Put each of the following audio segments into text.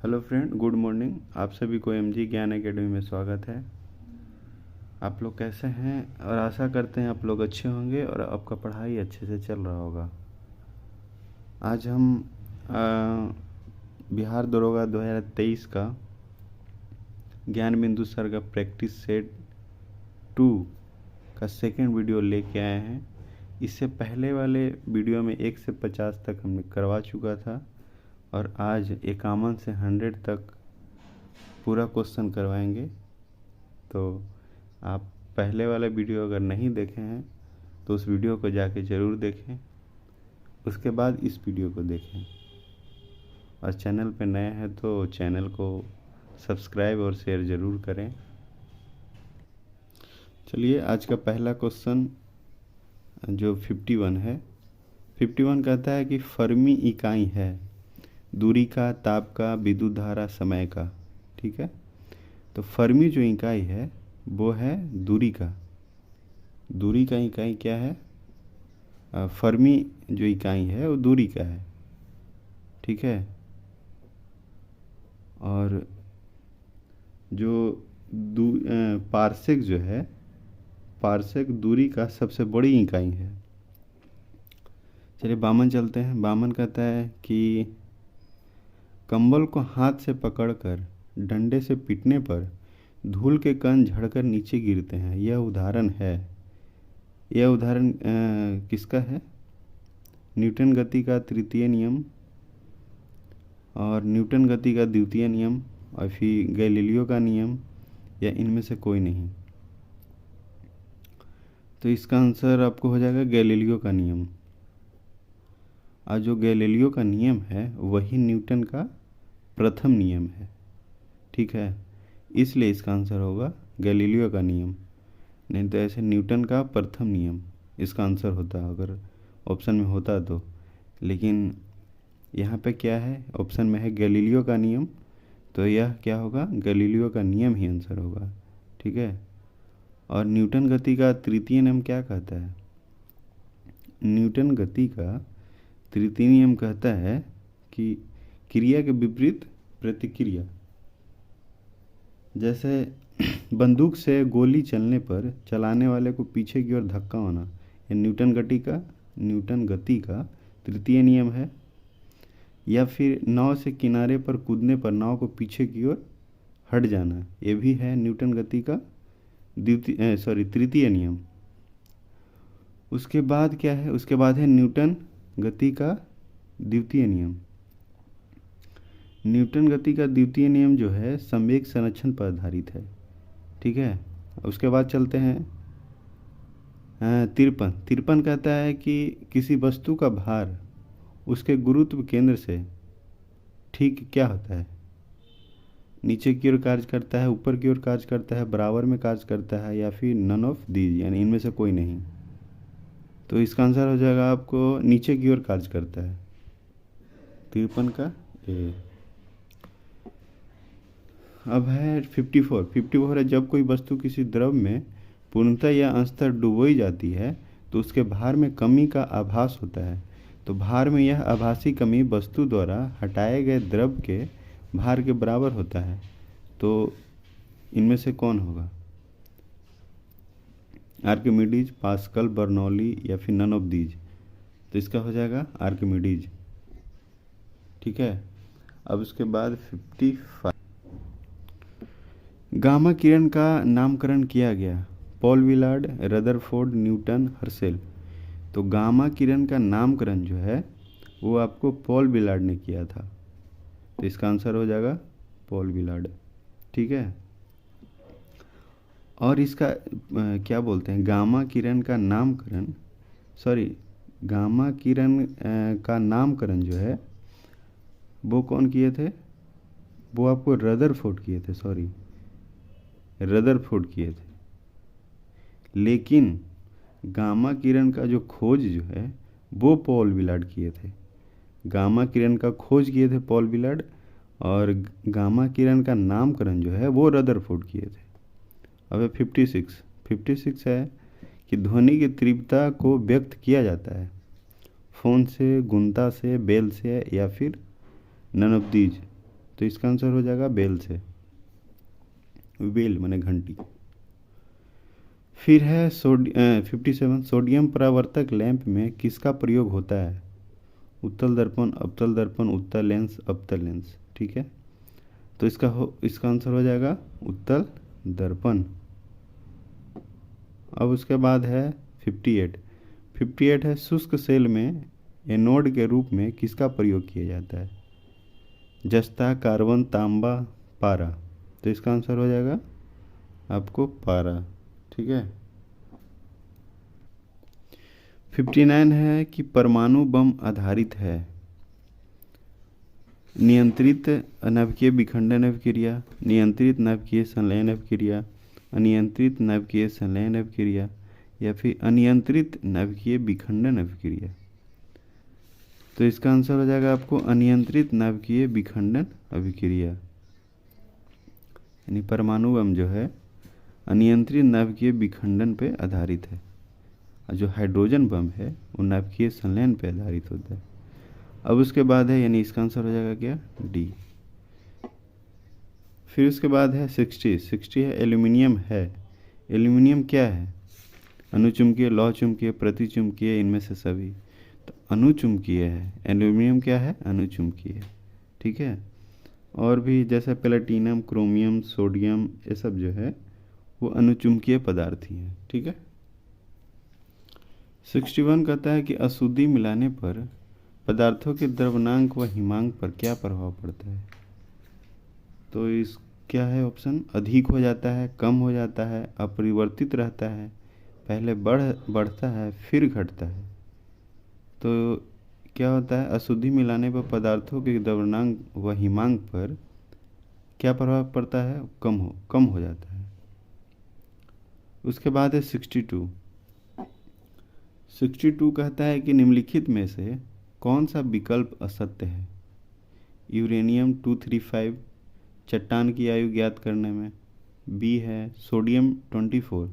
Hello friend, good morning. आप सभी को एमजी ज्ञान एकेडमी में स्वागत है। आप लोग कैसे हैं? और आशा करते हैं आप लोग अच्छे होंगे और आपका पढ़ाई अच्छे से चल रहा होगा। आज हम बिहार दरोगा 2023 का ज्ञान बिंदु सर का प्रैक्टिस सेट 2 का सेकेंड वीडियो लेके आए हैं। इससे पहले वाले वीडियो में 1 से 50 तक हमने करवा चुका था और आज 51 से 100 तक पूरा क्वेश्चन करवाएंगे। तो आप पहले वाला वीडियो अगर नहीं देखे हैं तो उस वीडियो को जाके ज़रूर देखें, उसके बाद इस वीडियो को देखें। और चैनल पे नए हैं तो चैनल को सब्सक्राइब और शेयर ज़रूर करें। चलिए, आज का पहला क्वेश्चन जो 51 है, 51 कहता है कि फर्मी इकाई है दूरी का, ताप का, विद्युत धारा, समय का। ठीक है, तो फर्मी जो इकाई है वो है दूरी का। दूरी का इकाई क्या है? फर्मी जो इकाई है वो दूरी का है। ठीक है, और जो पार्सेक जो है, पार्सेक दूरी का सबसे बड़ी इकाई है। चलिए बामन चलते हैं। बामन कहता है कि कंबल को हाथ से पकड़कर डंडे से पीटने पर धूल के कण झड़कर नीचे गिरते हैं। यह उदाहरण है। यह उदाहरण किसका है? न्यूटन गति का तृतीय नियम और न्यूटन गति का द्वितीय नियम और फिर गैलीलियो का नियम, या इनमें से कोई नहीं। तो इसका आंसर आपको हो जाएगा गैलीलियो का नियम। और जो गैलीलियो का नियम है वही न्यूटन का प्रथम नियम है। ठीक है, इसलिए इसका आंसर होगा गैलीलियो का नियम। नहीं तो ऐसे न्यूटन का प्रथम नियम इसका आंसर होता अगर ऑप्शन में होता तो। लेकिन यहाँ पे क्या है? ऑप्शन में है गैलीलियो का नियम, तो यह क्या होगा? गैलीलियो का नियम ही आंसर होगा। ठीक है, और न्यूटन गति का तृतीय नियम क्या कहता है? न्यूटन गति का तृतीय नियम कहता है कि क्रिया के विपरीत प्रतिक्रिया। जैसे बंदूक से गोली चलने पर चलाने वाले को पीछे की ओर धक्का होना, यह न्यूटन गति का तृतीय नियम है। या फिर नाव से किनारे पर कूदने पर नाव को पीछे की ओर हट जाना, ये भी है न्यूटन गति का तृतीय नियम। उसके बाद क्या है? उसके बाद है न्यूटन गति का द्वितीय नियम। न्यूटन गति का द्वितीय नियम जो है संवेग संरक्षण पर आधारित है। ठीक है, उसके बाद चलते हैं 53 कहता है कि किसी वस्तु का भार उसके गुरुत्व केंद्र से ठीक क्या होता है? नीचे की ओर कार्य करता है, ऊपर की ओर कार्य करता है, बराबर में कार्य करता है, या फिर नन ऑफ दीज, यानी इनमें से कोई नहीं। तो इसका आंसर हो जाएगा आपको नीचे की ओर कार्य करता है। 53 का ए। अब है 54 है जब कोई वस्तु किसी द्रव में पूर्णतः या अंशतः डुबोई जाती है तो उसके भार में कमी का आभास होता है। तो भार में यह आभासी कमी वस्तु द्वारा हटाए गए द्रव के भार के बराबर होता है। तो इनमें से कौन होगा? आर्किमिडीज, पास्कल, बर्नौली, या फिर नन ऑफ दीज। तो इसका हो जाएगा आर्किमिडीज। ठीक है, अब उसके बाद 55 गामा किरण का नामकरण किया गया। Paul Willard, Rutherford, Newton, Herschel. तो गामा किरण का नामकरण जो है वो आपको पॉल विलार्ड ने किया था। तो इसका आंसर हो जाएगा पॉल विलार्ड। ठीक है, और इसका क्या बोलते हैं? गामा किरण का नामकरण जो है वो कौन किए थे? वो आपको रदरफोर्ड किए थे। लेकिन गामा किरण का जो खोज जो है वो पॉल विलार्ड किए थे। गामा किरण का खोज किए थे पॉल विलार्ड, और गामा किरण का नामकरण जो है वो रदरफोर्ड किए थे। अब 56 है कि ध्वनि की तीव्रता को व्यक्त किया जाता है फोन से, गुंता से, बेल से, या फिर नन ऑफ दीज। तो इसका आंसर हो जाएगा बेल से। बेल माने घंटी। फिर है 57, सोडियम परावर्तक लैंप में किसका प्रयोग होता है? उत्तल दर्पण, अवतल दर्पण, उत्तल लेंस, अवतल लेंस। ठीक है, तो इसका आंसर हो जाएगा उत्तल दर्पण। अब उसके बाद है 58। 58 है शुष्क सेल में एनोड के रूप में किसका प्रयोग किया जाता है? जस्ता, कार्बन, तांबा, पारा। तो इसका आंसर हो जाएगा आपको पारा। ठीक है। 59 है कि परमाणु बम आधारित है। नियंत्रित नाभिकीय विखंडन अभिक्रिया, नियंत्रित नाभिकीय संलयन अभिक्रिया, अनियंत्रित नाभिकीय संलयन अभिक्रिया या फिर अनियंत्रित नाभिकीय विखंडन अभिक्रिया। तो इसका आंसर हो जाएगा आपको अनियंत्रित नाभिकीय विखंडन अभिक्रिया। यानी परमाणु बम जो है अनियंत्रित नाभिकीय विखंडन पे आधारित है, और जो हाइड्रोजन बम है वो नाभिकीय संलयन पे आधारित होता है। अब उसके बाद है, यानी इसका आंसर हो जाएगा क्या? डी। फिर उसके बाद है 60 है एल्यूमिनियम है। एल्यूमिनियम क्या है? अनुचुंबकीय, लौह चुंबकीय, प्रतिचुंबकीय, इनमें से सभी। तो अनुचुंबकीय है एल्यूमिनियम। क्या है? अनुचुंबकीय। ठीक है। और भी जैसे प्लेटिनम, क्रोमियम, सोडियम, ये सब जो है वो अनुचुंबकीय पदार्थ ही हैं। ठीक है। 61 कहता है कि अशुद्धि मिलाने पर पदार्थों के द्रव्यमांक व हिमांक पर क्या प्रभाव पड़ता है? तो इस क्या है ऑप्शन? अधिक हो जाता है, कम हो जाता है, अपरिवर्तित रहता है, पहले बढ़ता है फिर घटता है। तो क्या होता है? अशुद्धि मिलाने पर पदार्थों के द्रव्यमांक व हिमांक पर क्या प्रभाव पड़ता है? कम हो जाता है। उसके बाद है 62। 62 कहता है कि निम्नलिखित में से कौन सा विकल्प असत्य है? यूरेनियम 235 चट्टान की आयु ज्ञात करने में। बी है सोडियम 24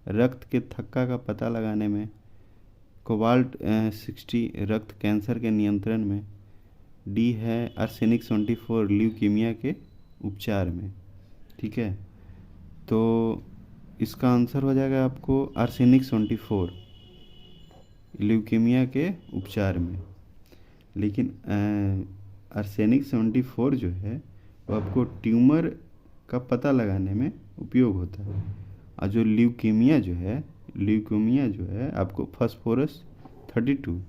रक्त के थक्का का पता लगाने में। कोबाल्ट 60 रक्त कैंसर के नियंत्रण में। डी है आर्सेनिक 24 ल्यूकीमिया के उपचार में। ठीक है, तो इसका आंसर हो जाएगा आपको आर्सेनिक 24 ल्यूकीमिया के उपचार में। लेकिन आर्सेनिक 74 जो है वो आपको ट्यूमर का पता लगाने में उपयोग होता है, और जो ल्यूकीमिया जो है आपको फास्फोरस 32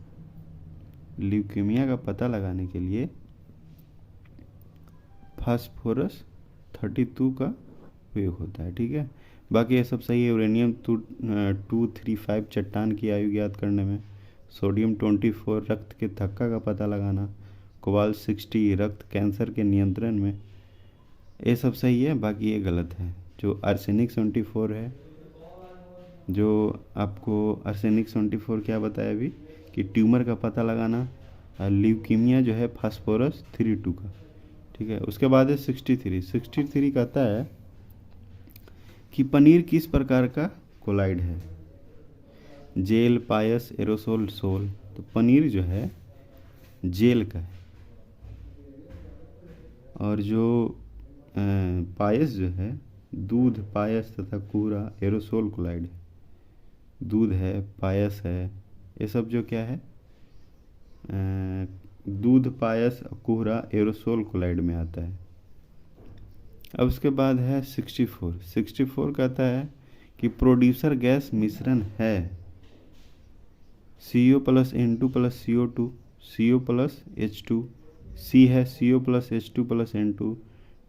ल्यूकीमिया का पता लगाने के लिए फास्फोरस 32 का उपयोग होता है। ठीक है, बाकी ये सब सही है। यूरेनियम 235 चट्टान की आयु ज्ञात करने में। सोडियम 24 रक्त के थक्का का पता लगाना। कोबाल्ट 60 रक्त कैंसर के नियंत्रण में। ये सब सही है, बाकी ये गलत है। जो आर्सेनिक 74 है, जो आपको आर्सेनिक 74 क्या बताया अभी कि ट्यूमर का पता लगाना, और ल्यूकीमिया जो है फास्फोरस 32 का। ठीक है, उसके बाद है 63 कहता है कि पनीर किस प्रकार का कोलाइड है? जेल, पायस, एरोसोल, सोल। तो पनीर जो है जेल का है, और जो पायस जो है दूध, पायस तथा कोहरा एरोसोल कोलाइड है। दूध है, पायस है, ये सब जो क्या है दूध, पायस, कोहरा एरोसोल कोलाइड में आता है। अब उसके बाद है 64 कहता है कि प्रोड्यूसर गैस मिश्रण है CO plus N2 plus CO2, CO plus H2, सी है CO plus H2 plus N2,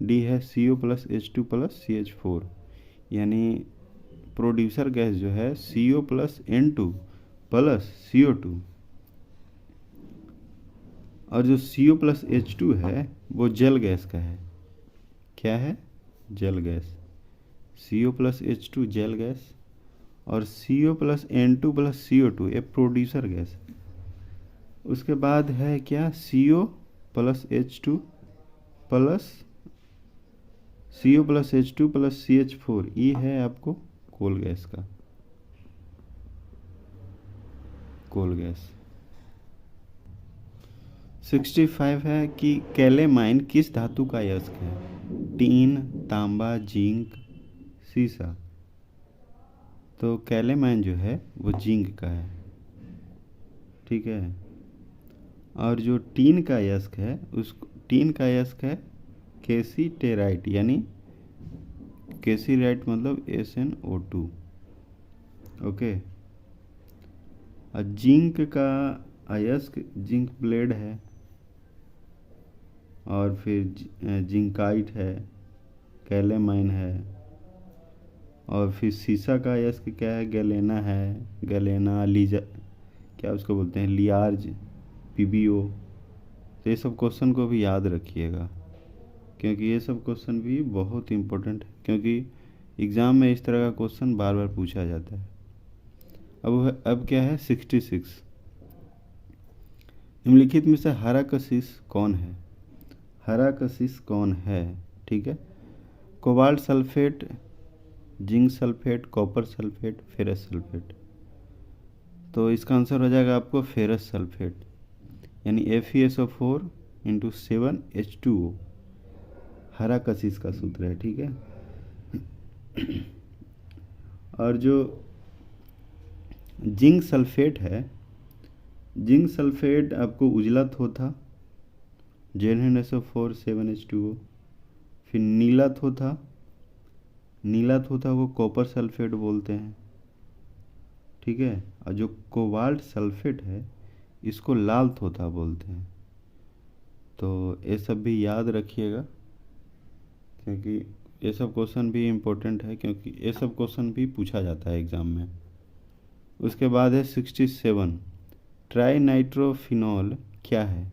D है CO plus H2 plus CH4। यानी प्रोड्यूसर गैस जो है CO plus N2 plus CO2, और जो CO प्लस H2 है वो जल गैस का है। क्या है? जल गैस। CO प्लस H2 जल गैस, और CO plus N2 plus CO2 ये प्रोड्यूसर गैस है। उसके बाद है क्या? CO plus H2 plus CH4, ये है आपको कोल गैस का, कोल गैस। 65 है कि कैलेमाइन किस धातु का अयस्क है? टीन, तांबा, जिंक, सीसा। तो कैलेमाइन जो है वो जिंक का है, ठीक है। और जो टीन का अयस्क है उस टीन का अयस्क है कैसीटेराइट, यानी कैसीराइट मतलब SnO2, ओके। और जिंक का अयस्क जिंक ब्लेड है, और फिर जिंकाइट है, कैलेमाइन है, और फिर सीसा का अयस्क क्या है? गैलेना है, गैलेना, लीजा, क्या उसको बोलते हैं, लियार्ज, PbO। तो ये सब क्वेश्चन को भी याद रखिएगा, क्योंकि ये सब क्वेश्चन भी बहुत इम्पोर्टेंट है, क्योंकि एग्ज़ाम में इस तरह का क्वेश्चन बार बार पूछा जाता है। अब क्या है? 66, निम्नलिखित में से हराकशिस कौन है? हराकशिस कौन है, ठीक है। Cobalt sulphate, zinc sulphate, copper sulphate, ferrous sulphate. तो इसका आंसर हो जाएगा आपको फेरस सल्फेट, यानी FeSO4 × 7H2O, हराकशिस का सूत्र है, ठीक है। और जो जिंक सल्फेट है, जिंक सल्फेट आपको उजला थोथा, ZnSO4 7H2O। फिर नीला थोथा, नीला थोथा को कॉपर सल्फेट बोलते हैं, ठीक है। और जो कोबाल्ट सल्फेट है इसको लाल थोथा बोलते हैं। तो ये सब भी याद रखिएगा, क्योंकि ये सब क्वेश्चन भी इम्पोर्टेंट है, क्योंकि ये सब क्वेश्चन भी पूछा जाता है एग्ज़ाम में। उसके बाद है 67, ट्राई नाइट्रोफिनॉल क्या है?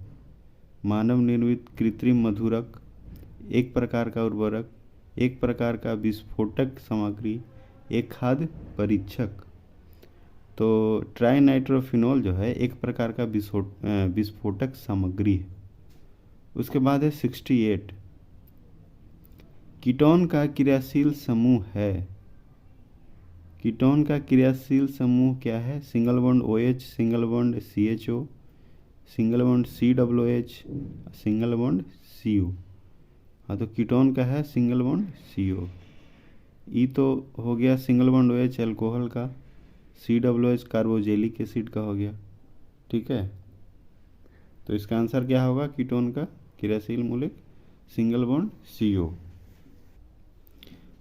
मानव निर्मित कृत्रिम मधुरक, एक प्रकार का उर्वरक, एक प्रकार का विस्फोटक सामग्री, एक खाद्य परीक्षक। तो ट्राई नाइट्रोफिनॉल जो है एक प्रकार का विस्फोटक सामग्री है। उसके बाद है 68, कीटोन का क्रियाशील समूह है। कीटोन का क्रियाशील समूह क्या है? Single bond OH, single bond CHO, single bond COOH, single bond CO। हाँ, तो कीटोन का है सिंगल बॉन्ड CO। ई तो हो गया सिंगल बॉन्ड OH अल्कोहल का, COOH कार्बोजेलिक एसिड का हो गया, ठीक है। तो इसका आंसर क्या होगा? कीटोन का क्रियाशील मूलक सिंगल बॉन्ड CO।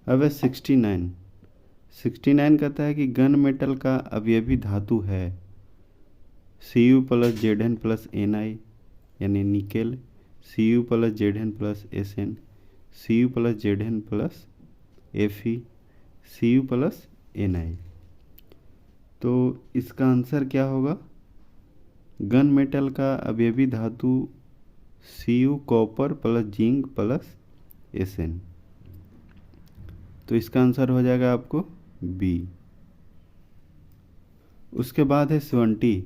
अब है 69, 69 कहता है कि गन मेटल का अवयवी धातु है Cu + Zn + Ni, यानी nickel, Cu + Zn + Sn, Cu + Zn + Fe, Cu + Ni। तो इसका आंसर क्या होगा? गन मेटल का अवयवी धातु Cu, कॉपर + जिंक + Sn। तो इसका आंसर हो जाएगा आपको B। उसके बाद है 70,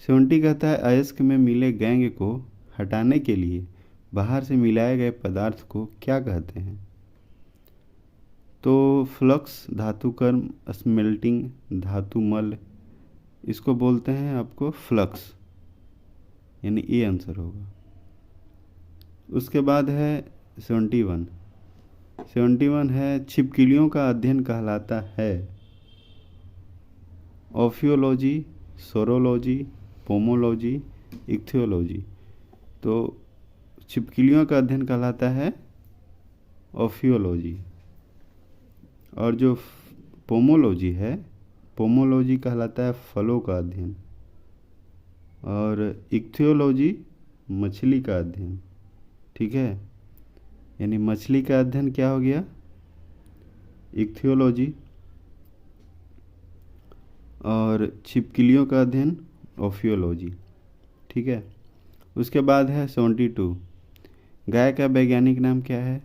70 कहता है अयस्क में मिले गैंग को हटाने के लिए बाहर से मिलाए गए पदार्थ को क्या कहते हैं? तो फ्लक्स, धातुकर्म, स्मेल्टिंग, धातुमल, इसको बोलते हैं आपको फ्लक्स, यानी ये आंसर होगा। उसके बाद है 71, 71 है छिपकलियों का अध्ययन कहलाता है ऑफियोलॉजी, सोरोलॉजी, पोमोलॉजी, इक्थियोलॉजी। तो छिपकलियों का अध्ययन कहलाता है ऑफियोलॉजी। और जो पोमोलॉजी है, पोमोलॉजी कहलाता है फलों का अध्ययन। और इक्थियोलॉजी मछली का अध्ययन, ठीक है। यानी मछली का अध्ययन क्या हो गया? इक्थियोलॉजी। और छिपकलियों का अध्ययन ऑफियोलॉजी, ठीक है। उसके बाद है 72, गाय का वैज्ञानिक नाम क्या है?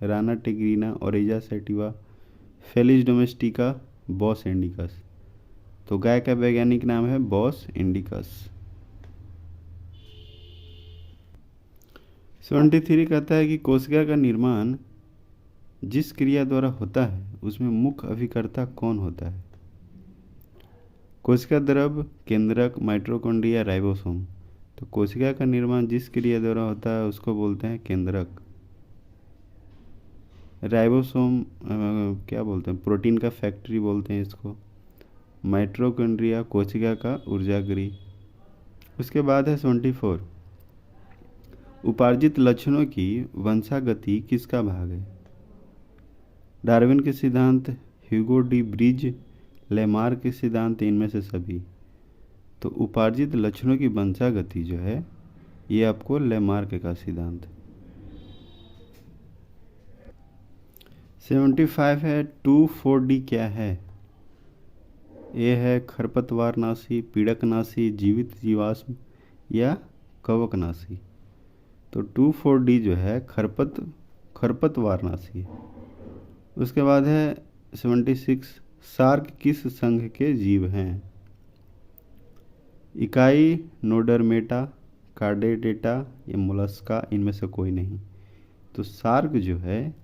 Rana tigrina, Oryza sativa, Felis domestica, Bos indicus. तो गाय का वैज्ञानिक नाम है बॉस इंडिकस। 73 कहता है कि कोशिका का निर्माण जिस क्रिया द्वारा होता है उसमें मुख्य अभिकर्ता कौन होता है? कोशिका द्रव, केंद्रक, माइटोकॉन्ड्रिया, राइबोसोम। तो कोशिका का निर्माण जिस क्रिया द्वारा होता है उसको बोलते हैं केंद्रक। राइबोसोम क्या बोलते हैं, प्रोटीन का फैक्ट्री बोलते हैं इसको। माइटोकॉन्ड्रिया कोशिका का ऊर्जागृह। उसके बाद है 74, उपार्जित लक्षणों की वंशागति किसका भाग है? डार्विन के सिद्धांत, ह्यूगो डी ब्रिज, लेमार्क के सिद्धांत, इनमें से सभी। तो उपार्जित लक्षणों की वंशागति जो है ये आपको लेमार्क का सिद्धांत। 75 है 2,4-D क्या है? ये है खरपतवारनाशी, पीड़कनाशी, जीवित जीवाश्म या कवकनाशी। तो 2,4-D जो है खरपतवारनाशी है। उसके बाद है 76, शार्क किस संघ के जीव हैं? इकाई, नोडरमेटा, कार्डेटेटा या मोलस्का, इनमें से कोई नहीं। तो शार्क जो है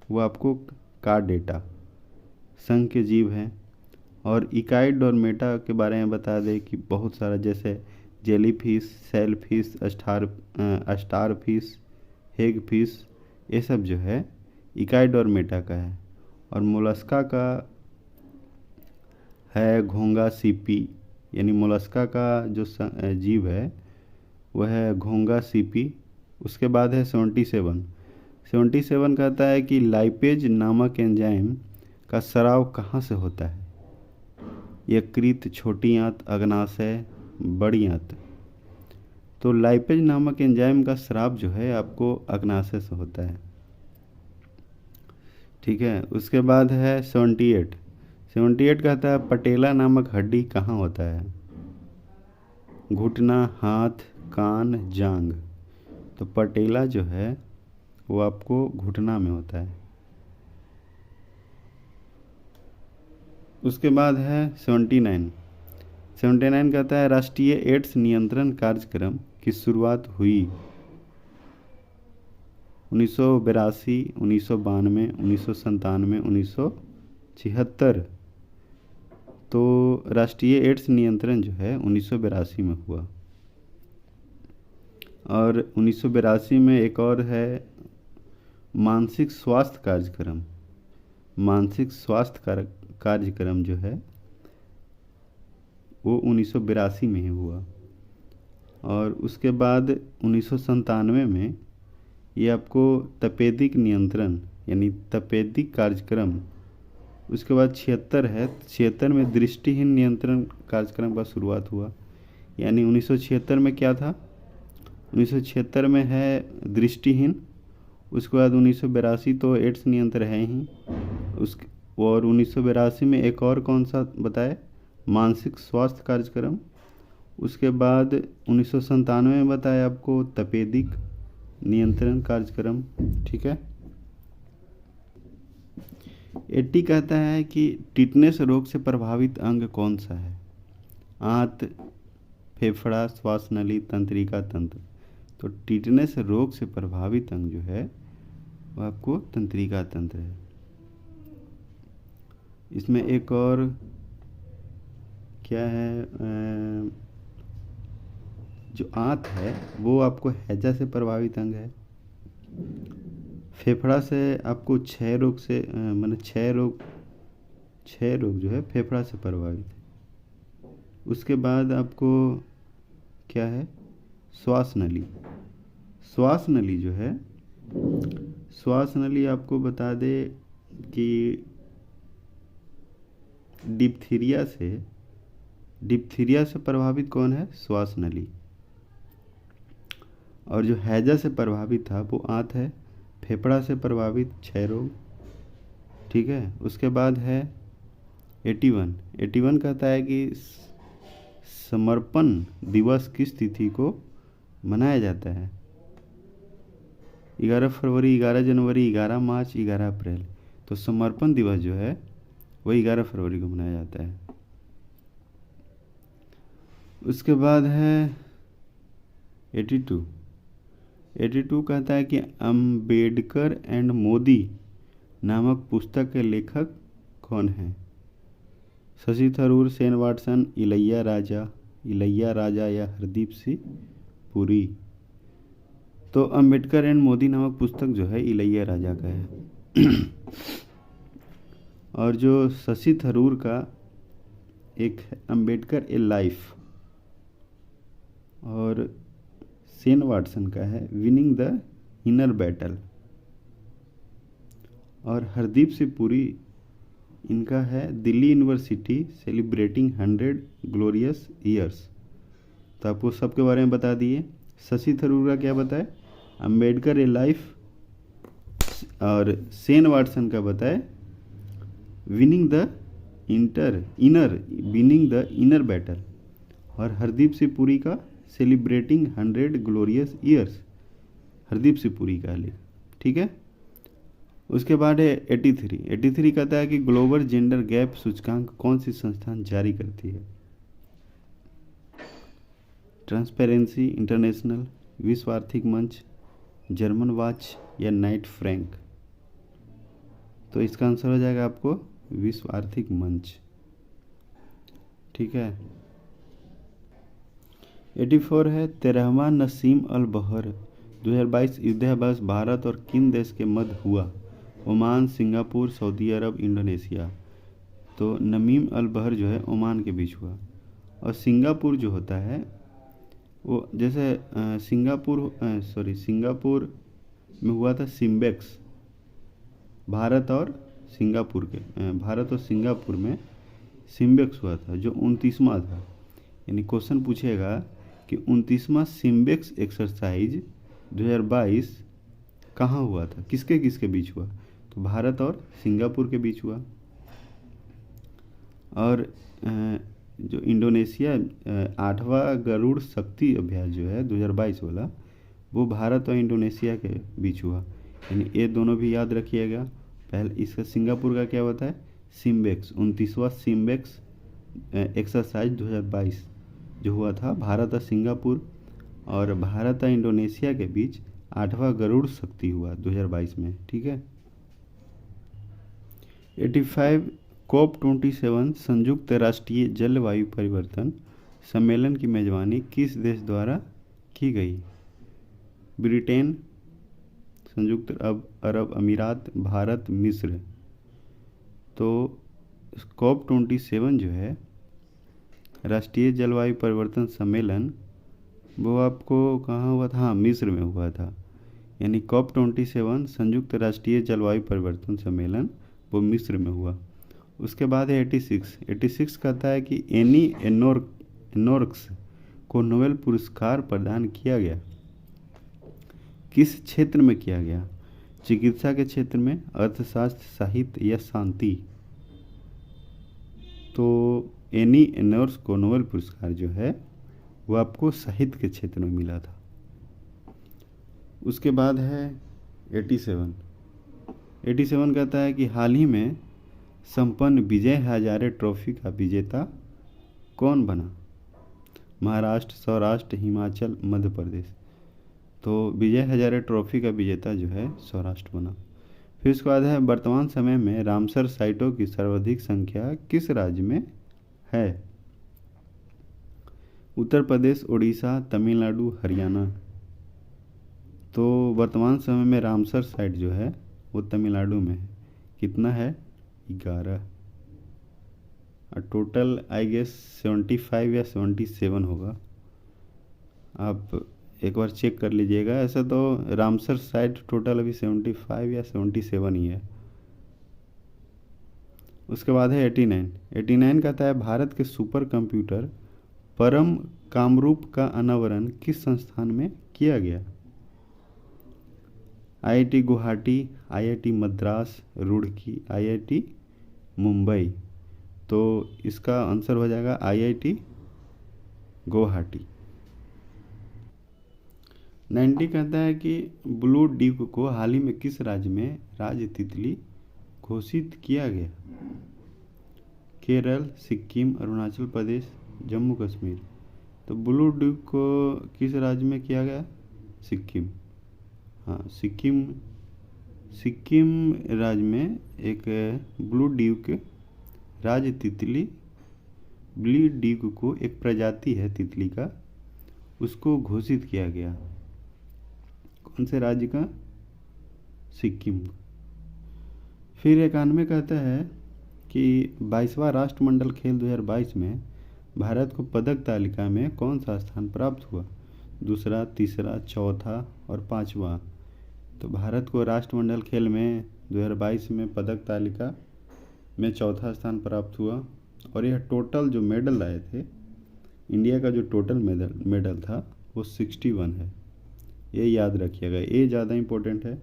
वो आपको कार्डेटा संघ के जीव हैं। और इकाई डोरमेटा के बारे में बता दें कि बहुत सारा, जैसे जेलीफिश, सेलफिश, स्टारफिश, हेगफिश, ये सब जो है इकाई डोरमेटा का है। और मोलस्का का है घोंगा सीपी, यानी मोलस्का का जो जीव है वह है घोंगा सीपी। उसके बाद है 77 कहता है कि लाइपेज नामक एंजाइम का स्राव कहाँ से होता है? यकृत, छोटी आंत, अग्नाशय, बड़ी आंत। तो लाइपेज नामक एंजाइम का स्राव जो है आपको अग्नाशय से होता है। ठीक है। उसके बाद है 78 कहता है पटेला नामक हड्डी कहाँ होता है? घुटना, हाथ, कान, जांघ। तो पटेला जो है वो आपको घुटना में होता है। उसके बाद है 79 कहता है राष्ट्रीय एड्स नियंत्रण कार्यक्रम की शुरुआत हुई 1982, 1992, 1997, 1976। तो राष्ट्रीय एड्स नियंत्रण जो है 1982 में हुआ। और 1982 में एक और है मानसिक स्वास्थ्य कार्यक्रम। मानसिक स्वास्थ्य कार्यक्रम जो है वो 1982 में ही हुआ। और उसके बाद 1997 में ये आपको तपेदिक नियंत्रण यानी तपेदिक कार्यक्रम। उसके बाद 76 है, 76 में दृष्टिहीन नियंत्रण कार्यक्रम का शुरुआत हुआ। यानी 1976 में क्या था? 1976 में है दृष्टिहीन। उसके बाद 1982 तो एड्स नियंत्रण है ही। और 1982 में एक और कौन सा बताए? मानसिक स्वास्थ्य कार्यक्रम। उसके बाद 1997 में बताया आपको तपेदिक नियंत्रण कार्यक्रम। ठीक है। 80 कहता है कि टिटनेस रोग से प्रभावित अंग कौन सा है? आंत, फेफड़ा, श्वास नली, तंत्रिका तंत्र। तो टिटनेस रोग से प्रभावित अंग जो है वो आपको तंत्रिका तंत्र है। इसमें एक और क्या है, जो आंत है वो आपको हैजा से प्रभावित अंग है। फेफड़ा से आपको क्षय रोग से माने क्षय रोग जो है फेफड़ा से प्रभावित है। उसके बाद आपको क्या है? श्वास नली जो है, श्वास नली आपको बता दे कि डिप्थीरिया से प्रभावित कौन है? श्वास नली। और जो हैजा से प्रभावित था वो आंत है। फेफड़ा से प्रभावित क्षय रोग। ठीक है। उसके बाद है 81 कहता है कि समर्पण दिवस किस तिथि को मनाया जाता है? 11 फरवरी, 11 जनवरी, 11 मार्च, 11 अप्रैल। तो समर्पण दिवस जो है वो 11 फरवरी को मनाया जाता है। उसके बाद है 82 कहता है कि अम्बेडकर एंड मोदी नामक पुस्तक के लेखक कौन हैं? शशि थरूर, सेन वाटसन, इलैया राजा या हरदीप सिंह पुरी। तो अंबेडकर एंड मोदी नामक पुस्तक जो है इलैया राजा का है। और जो शशि थरूर का एक है अंबेडकर ए लाइफ, और शेन वाटसन का है विनिंग द इनर बैटल, और हरदीप सिंह पुरी इनका है Delhi university celebrating 100 glorious years. तो आपको सबके बारे में बता दिए। शशि थरूर का क्या बताए, अंबेडकर ए लाइफ, और शेन वाटसन का बताए विनिंग द इनर बैटल, और हरदीप सिंह पुरी का celebrating 100 glorious years, Hardeep Singh Puri का लिख, ठीक है। उसके बाद है 83 कहता है कि ग्लोबल जेंडर गैप सूचकांक कौन सी संस्थान जारी करती है। ट्रांसपेरेंसी इंटरनेशनल, विश्व आर्थिक मंच, जर्मन वॉच या नाइट फ्रैंक। तो इसका आंसर हो जाएगा आपको विश्व आर्थिक मंच, ठीक है। 84 है 13वां नसीम अल बहर 2022 युद्धाभ्यास भारत और किन देश के मध्य हुआ। ओमान, सिंगापुर, सऊदी अरब, इंडोनेशिया। तो नमीम अल बहर जो है ओमान के बीच हुआ। और सिंगापुर जो होता है वो जैसे सिंगापुर में हुआ था सिम्बेक्स, भारत और सिंगापुर में सिम्बेक्स हुआ था जो 29वां था। यानी क्वेश्चन पूछेगा कि 29वां सिम्बेक्स एक्सरसाइज 2022 कहाँ हुआ था, किसके किसके बीच हुआ। तो भारत और सिंगापुर के बीच हुआ। और जो इंडोनेशिया 8वां गरुड़ शक्ति अभ्यास जो है 2022 वाला, वो भारत और इंडोनेशिया के बीच हुआ। यानी ये दोनों भी याद रखिएगा। पहले इसका सिंगापुर का क्या होता है, सिम्बेक्स, 29वां सिम्बेक्स एक्सरसाइज 2022 जो हुआ था भारत और सिंगापुर और भारत और इंडोनेशिया के बीच 8वां गरुड़ शक्ति हुआ 2022 में, ठीक है। 85 COP27 संयुक्त राष्ट्रीय जलवायु परिवर्तन सम्मेलन की मेजबानी किस देश द्वारा की गई। ब्रिटेन, संयुक्त अरब अमीरात, भारत, मिस्र। तो COP27 जो है राष्ट्रीय जलवायु परिवर्तन सम्मेलन, वो आपको कहाँ हुआ था, हाँ मिस्र में हुआ था। यानी COP27 संयुक्त राष्ट्रीय जलवायु परिवर्तन सम्मेलन वो मिस्र में हुआ। उसके बाद है 86 कहता है कि एनी एनोर्क्स को नोबेल पुरस्कार प्रदान किया गया। किस क्षेत्र में किया गया, चिकित्सा के क्षेत्र में, अर्थशास्त्र, साहित्य या शांति। तो एनी एनोर्क्स को नोबेल पुरस्कार जो है वो आपको साहित्य के क्षेत्र में मिला था। उसके बाद है 87 कहता है कि हाल ही में संपन्न विजय हजारे ट्रॉफी का विजेता कौन बना। महाराष्ट्र, सौराष्ट्र, हिमाचल, मध्य प्रदेश। तो विजय हजारे ट्रॉफी का विजेता जो है सौराष्ट्र बना। फिर उसके बाद है वर्तमान समय में रामसर साइटों की सर्वाधिक संख्या किस राज्य में है। उत्तर प्रदेश, उड़ीसा, तमिलनाडु, हरियाणा। तो वर्तमान समय में रामसर साइट जो है वो तमिलनाडु में है। कितना है, 11। और टोटल आई गेस 75 या 77 होगा। आप एक बार चेक कर लीजिएगा। ऐसा तो रामसर साइट टोटल अभी 75 या 77 ही है। उसके बाद है 89 कहता है भारत के सुपर कंप्यूटर परम कामरूप का अनावरण किस संस्थान में किया गया। IIT Guwahati, IIT Madras, Roorkee, IIT Mumbai. तो इसका आंसर हो जाएगा IIT गुवाहाटी। 90 कहता है कि ब्लू ड्यूक को हाल ही में किस राज्य में राज्य तितली घोषित किया गया। केरल, सिक्किम, अरुणाचल प्रदेश, जम्मू कश्मीर। तो ब्लू ड्यूक को किस राज्य में किया गया, सिक्किम। हाँ, सिक्किम राज्य में एक ब्लू ड्यूक ब्लू ड्यूक को एक प्रजाति है तितली का, उसको घोषित किया गया। कौन से राज्य का? सिक्किम। फिर 91 कहता है कि 22वां राष्ट्रमंडल खेल 2022 में भारत को पदक तालिका में कौन सा स्थान प्राप्त हुआ? दूसरा, तीसरा, चौथा और पांचवा। तो भारत को राष्ट्रमंडल खेल में 2022 में पदक तालिका में चौथा स्थान प्राप्त हुआ। और यह टोटल जो मेडल आए थे, इंडिया का जो टोटल मेडल था वो 61 है। ये याद रखिएगा, ये ज़्यादा इम्पोर्टेंट है।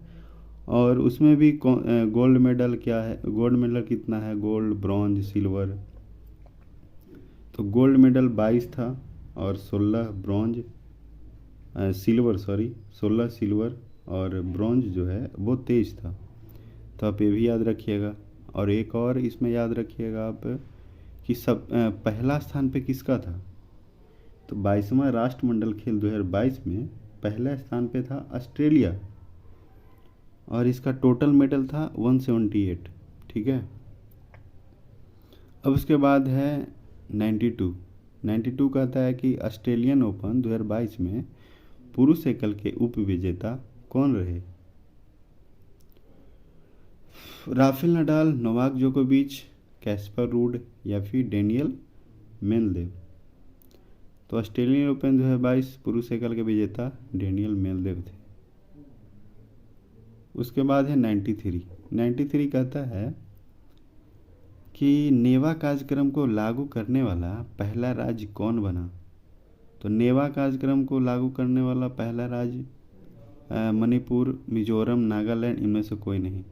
और उसमें भी गोल्ड मेडल क्या है, गोल्ड मेडल कितना है? Gold, bronze, silver. तो गोल्ड मेडल 22 था और 16 ब्रॉन्ज, सिल्वर, सॉरी 16 सिल्वर और ब्रॉन्ज जो है वो 23 था। तो आप ये भी याद रखिएगा। और एक और इसमें याद रखिएगा आप कि सब पहला स्थान पे किसका था? तो 22वां राष्ट्रमंडल खेल 2022 में पहला स्थान पे था ऑस्ट्रेलिया और इसका टोटल मेडल था 178। ठीक है। अब उसके बाद है 92 कहता है कि ऑस्ट्रेलियन ओपन 2022 में पुरुष एकल के उप विजेता कौन रहे? राफेल नडाल, नोवाक जोकोविच, कैस्पर रूड या फिर डेनियल मेदवेदेव। तो ऑस्ट्रेलियन ओपन 2022 पुरुष एकल के विजेता डेनियल मेदवेदेव थे। उसके बाद है 93 कहता है कि नेवा कार्यक्रम को लागू करने वाला पहला राज्य कौन बना? तो नेवा कार्यक्रम को लागू करने वाला पहला राज्य मणिपुर, मिजोरम, नागालैंड, इनमें से कोई नहीं।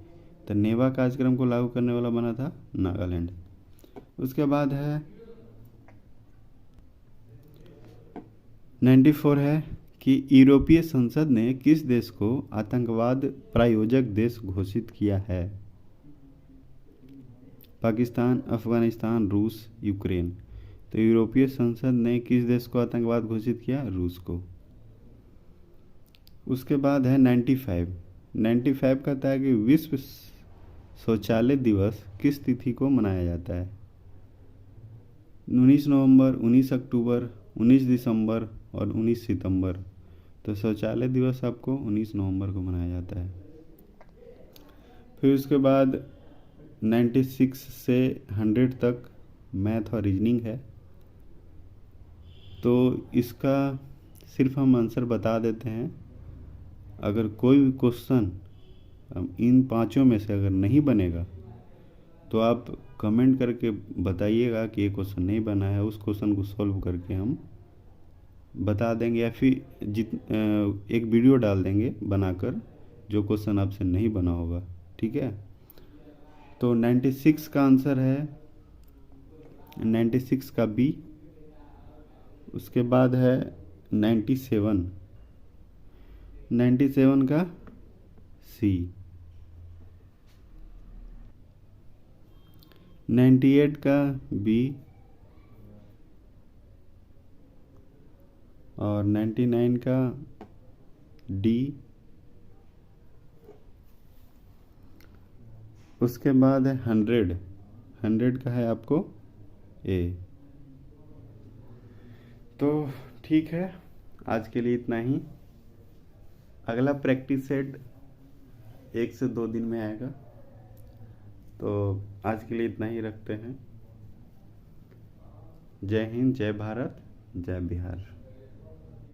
तो नेवा कार्यक्रम को लागू करने वाला बना था नागालैंड। उसके बाद है 94 है कि यूरोपीय संसद ने किस देश को आतंकवाद प्रायोजक देश घोषित किया है? पाकिस्तान, अफगानिस्तान, रूस, यूक्रेन। तो यूरोपीय संसद ने किस देश को आतंकवाद घोषित किया? रूस को। उसके बाद है 95 कहता है कि विश्व शौचालय दिवस किस तिथि को मनाया जाता है? 19 नवंबर, 19 अक्टूबर, 19 दिसंबर और 19 सितंबर। तो शौचालय दिवस आपको 19 नवंबर को मनाया जाता है। फिर उसके बाद 96 से 100 तक मैथ और रीजनिंग है। तो इसका सिर्फ हम आंसर बता देते हैं। अगर कोई भी क्वेश्चन इन पांचों में से अगर नहीं बनेगा तो आप कमेंट करके बताइएगा कि ये क्वेश्चन नहीं बना है। उस क्वेश्चन को सॉल्व करके हम बता देंगे या फिर एक वीडियो डाल देंगे बनाकर जो क्वेश्चन आपसे नहीं बना होगा। ठीक है। तो 96 का आंसर है 96 का बी। उसके बाद है 97 का सी। 98 का बी और 99 का डी। उसके बाद है 100 का है आपको ए। तो ठीक है, आज के लिए इतना ही। अगला प्रैक्टिस सेट 1 से 2 दिन में आएगा। तो आज के लिए इतना ही रखते हैं। जय हिंद, जय भारत, जय बिहार।